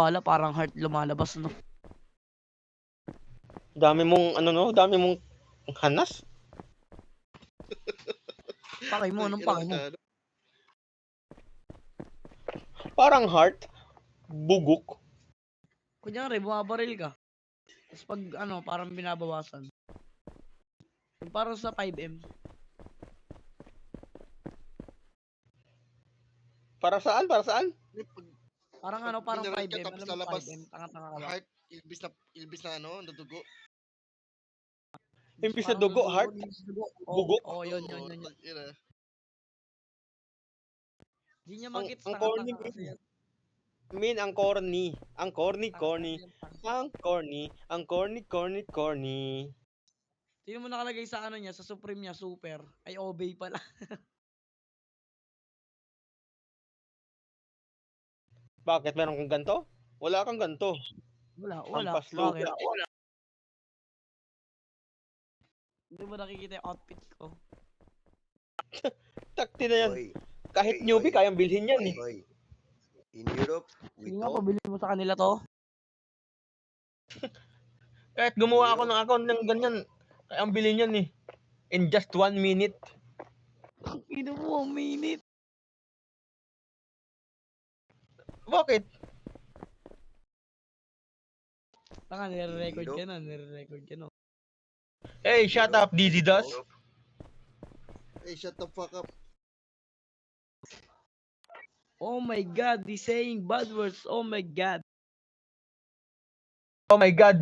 Wala, parang heart lumalabas, no? Dami mong, ano no? Dami mong hanas. Pakay mo, anong pakay mo? Parang heart. Bugok. Kunyari, bumabaril ka. Tapos pag, parang binabawasan. Parang sa 5M. Para saan? Para saan? Parang parang 5M. Tapos Alam mo lalabas 5M? Tanga-tanga ka ba? heart, ilbis na nadugo. Imbis na Parang dugo, heart? Bugok? Oo, yun. Hindi niya magets, Ang corny tanga-tanga kasi yan. ang corny. Ang corny. Ang corny. Sino mo nakalagay sa niya, sa Supreme niya, super. Ay, obey pala. Bakit? Meron kang ganto? Wala kang ganto. Wala. Hampas Bakit? lupa. Wala. Hindi mo nakikita yung outfit ko. Takti na yan. Oy, Kahit oy, newbie, oy. kayang bilhin yan eh. Oy, in Europe, we Sige nga, talk. pabili mo sa kanila to. Kahit gumawa ako ng account ng ganyan, kayang bilhin yan eh. In just 1 minute. Ino mo, 1 minute. Bakit? Tanga, nire-record ka na. Hey, shut up, Dizzy Does. Hey, shut the fuck up. Oh my God, he's saying bad words. Oh my God. Oh my God.